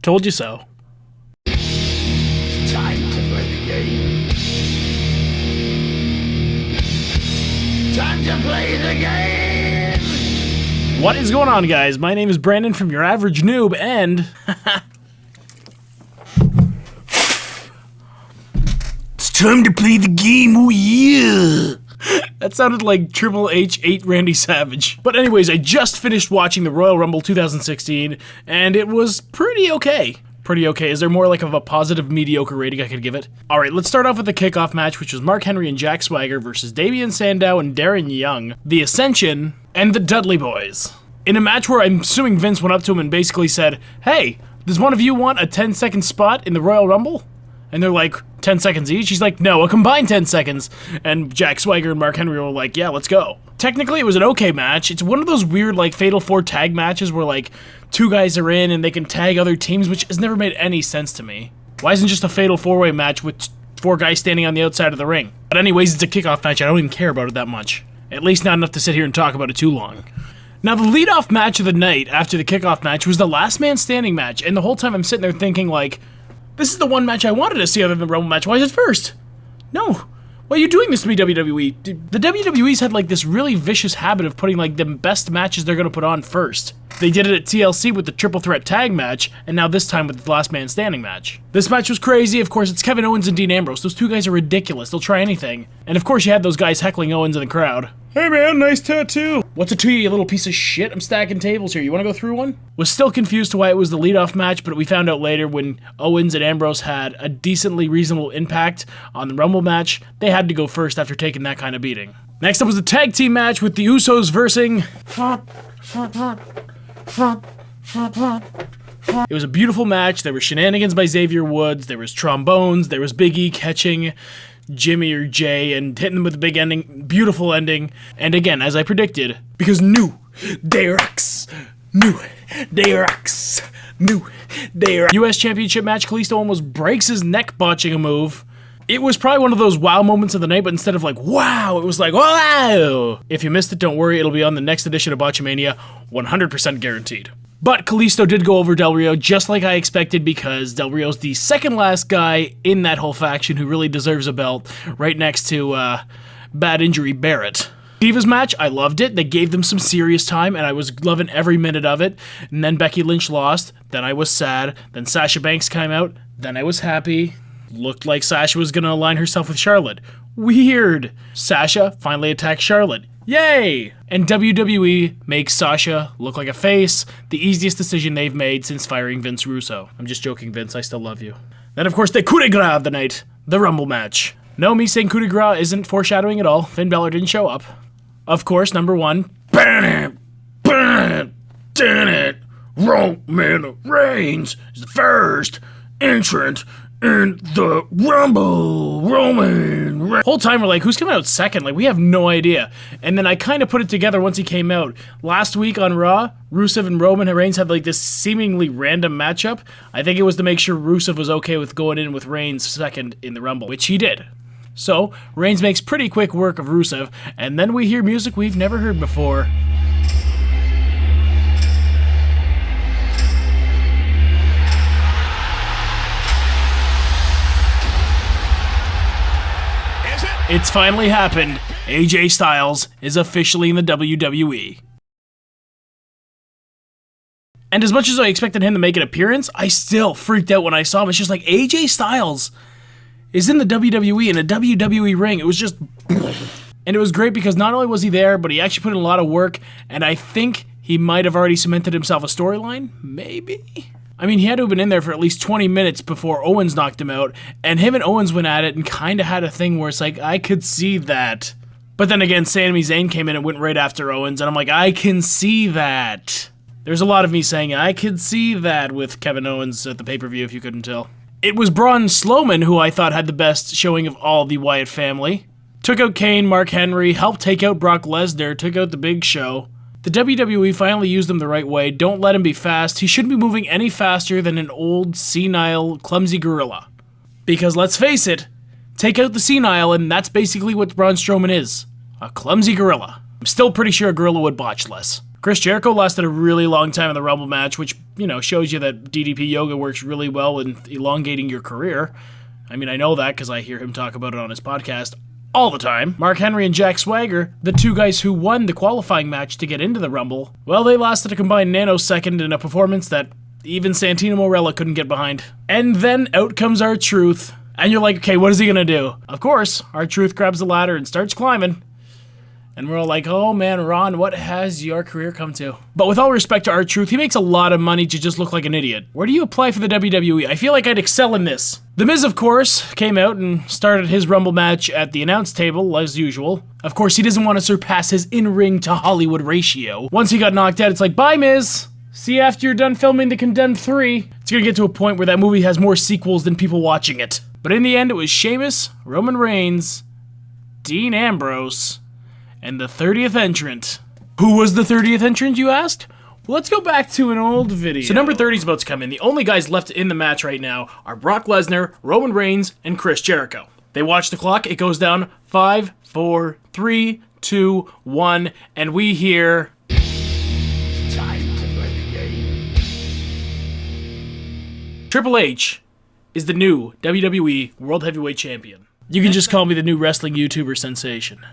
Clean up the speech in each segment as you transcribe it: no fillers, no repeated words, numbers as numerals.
Told you so. It's time to play the game. Time to play the game. What is going on, guys? My name is Brandon from Your Average Noob, and it's time to play the game. Oh yeah! That sounded like Triple H 8 Randy Savage. But anyways, I just finished watching the Royal Rumble 2016, and it was pretty okay. Pretty okay. Is there more like of a positive mediocre rating I could give it? Alright, let's start off with the kickoff match, which was Mark Henry and Jack Swagger versus Damian Sandow and Darren Young, The Ascension, and the Dudley Boys. In a match where I'm assuming Vince went up to him and basically said, "Hey, does one of you want a 10-second spot in the Royal Rumble?" And they're like, 10 seconds each? He's like, no, a combined 10 seconds. And Jack Swagger and Mark Henry were like, yeah, let's go. Technically, it was an okay match. It's one of those weird, like, Fatal 4 tag matches where, like, two guys are in and they can tag other teams, which has never made any sense to me. Why isn't it just a Fatal 4-way match with 4 guys standing on the outside of the ring? But anyways, it's a kickoff match. I don't even care about it that much. At least not enough to sit here and talk about it too long. Now, the lead-off match of the night after the kickoff match was the Last Man Standing match, and the whole time I'm sitting there thinking, like, this is the one match I wanted to see other than the Rumble match. Why is it first? No. Why are you doing this to me, WWE? The WWE's had, like, this really vicious habit of putting, like, the best matches they're gonna put on first. They did it at TLC with the Triple Threat Tag match, and now this time with the Last Man Standing match. This match was crazy. Of course, it's Kevin Owens and Dean Ambrose. Those two guys are ridiculous. They'll try anything. And of course, you had those guys heckling Owens in the crowd. Hey man, nice tattoo. What's it to you, you little piece of shit? I'm stacking tables here. You wanna go through one? Was still confused to why it was the leadoff match, but we found out later when Owens and Ambrose had a decently reasonable impact on the Rumble match, they had to go first after taking that kind of beating. Next up was the tag team match with the Usos versing. It was a beautiful match. There were shenanigans by Xavier Woods, there was trombones, there was Big E catching Jimmy or Jay and hitting them with a big ending, beautiful ending. And again, as I predicted, because New Day Rocks, US Championship match, Kalisto almost breaks his neck botching a move. It was probably one of those wow moments of the night, but instead of like, wow, it was like, wow! If you missed it, don't worry, it'll be on the next edition of Botchamania, 100% guaranteed. But Kalisto did go over Del Rio just like I expected because Del Rio's the second last guy in that whole faction who really deserves a belt, right next to, Bad Injury Barrett. Divas match, I loved it. They gave them some serious time, and I was loving every minute of it. And then Becky Lynch lost, then I was sad, then Sasha Banks came out, then I was happy. Looked like Sasha was gonna align herself with Charlotte. Weird! Sasha finally attacked Charlotte. Yay! And WWE makes Sasha look like a face, the easiest decision they've made since firing Vince Russo. I'm just joking, Vince, I still love you. Then of course the coup de grace of the night, the Rumble match. No, me saying coup de grace isn't foreshadowing at all. Finn Balor didn't show up. Of course, number one, Roman Reigns is the first entrant in the Rumble. Roman Reigns. Whole time we're like, who's coming out second? Like, we have no idea. And then I kind of put it together once he came out. Last week on Raw, Rusev and Roman Reigns had like this seemingly random matchup. I think it was to make sure Rusev was okay with going in with Reigns second in the Rumble, which he did. So, Reigns makes pretty quick work of Rusev, and then we hear music we've never heard before. It's finally happened. AJ Styles is officially in the WWE. And as much as I expected him to make an appearance, I still freaked out when I saw him. It's just like, AJ Styles is in the WWE, in a WWE ring. It was just... And it was great because not only was he there, but he actually put in a lot of work, and I think he might have already cemented himself a storyline? Maybe? I mean, he had to have been in there for at least 20 minutes before Owens knocked him out, and him and Owens went at it and kind of had a thing where it's like, I could see that. But then again, Sami Zayn came in and went right after Owens, and I'm like, I can see that. There's a lot of me saying, I could see that with Kevin Owens at the pay-per-view, if you couldn't tell. It was Braun Strowman who I thought had the best showing of all the Wyatt family. Took out Kane, Mark Henry, helped take out Brock Lesnar, took out the Big Show. The WWE finally used him the right way. Don't let him be fast. He shouldn't be moving any faster than an old, senile, clumsy gorilla. Because let's face it, take out the senile and that's basically what Braun Strowman is. A clumsy gorilla. I'm still pretty sure a gorilla would botch less. Chris Jericho lasted a really long time in the Rumble match, which, shows you that DDP yoga works really well in elongating your career. I mean, I know that because I hear him talk about it on his podcast all the time. Mark Henry and Jack Swagger, the two guys who won the qualifying match to get into the Rumble, well, they lasted a combined nanosecond in a performance that even Santino Marella couldn't get behind. And then out comes R-Truth, and you're like, okay, what is he gonna do? Of course, R-Truth grabs the ladder and starts climbing. And we're all like, oh man, Ron, what has your career come to? But with all respect to R-Truth, he makes a lot of money to just look like an idiot. Where do you apply for the WWE? I feel like I'd excel in this. The Miz, of course, came out and started his Rumble match at the announce table, as usual. Of course, he doesn't want to surpass his in-ring to Hollywood ratio. Once he got knocked out, it's like, bye, Miz. See you after you're done filming The Condemned 3. It's gonna get to a point where that movie has more sequels than people watching it. But in the end, it was Sheamus, Roman Reigns, Dean Ambrose, and the 30th entrant. Who was the 30th entrant, you asked? Well, let's go back to an old video. So number 30 is about to come in. The only guys left in the match right now are Brock Lesnar, Roman Reigns, and Chris Jericho. They watch the clock. It goes down 5, 4, 3, 2, 1, and we hear... Time to play the game. Triple H is the new WWE World Heavyweight Champion. You can just call me the new wrestling YouTuber sensation.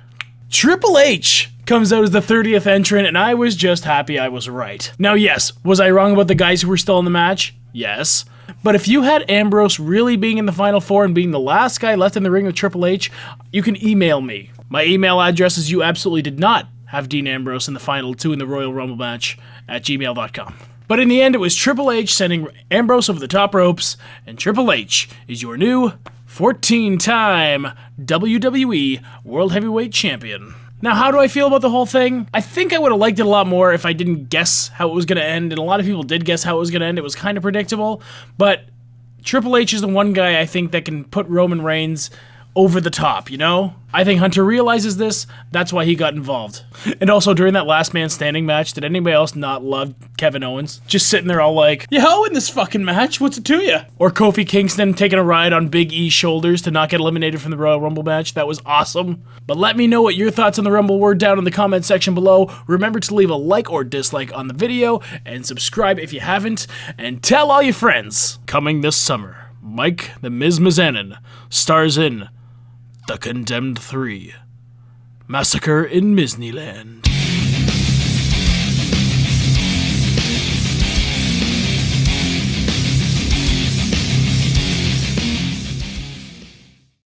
Triple H comes out as the 30th entrant, and I was just happy I was right. Now, yes, was I wrong about the guys who were still in the match? Yes. But if you had Ambrose really being in the Final Four and being the last guy left in the ring with Triple H, you can email me. My email address is you absolutely did not have Dean Ambrose in the Final 2 in the Royal Rumble match at gmail.com. But in the end, it was Triple H sending Ambrose over the top ropes, and Triple H is your new 14-time WWE World Heavyweight Champion. Now, how do I feel about the whole thing? I think I would have liked it a lot more if I didn't guess how it was going to end, and a lot of people did guess how it was going to end. It was kind of predictable, but Triple H is the one guy I think that can put Roman Reigns over the top, I think Hunter realizes this, that's why he got involved. And also, during that last man standing match, did anybody else not love Kevin Owens? Just sitting there all like, yo, in this fucking match, what's it to ya? Or Kofi Kingston taking a ride on Big E's shoulders to not get eliminated from the Royal Rumble match, that was awesome. But let me know what your thoughts on the Rumble were down in the comment section below. Remember to leave a like or dislike on the video, and subscribe if you haven't, and tell all your friends. Coming this summer, Mike the Miz Mizanin stars in The Condemned 3, Massacre in Disneyland.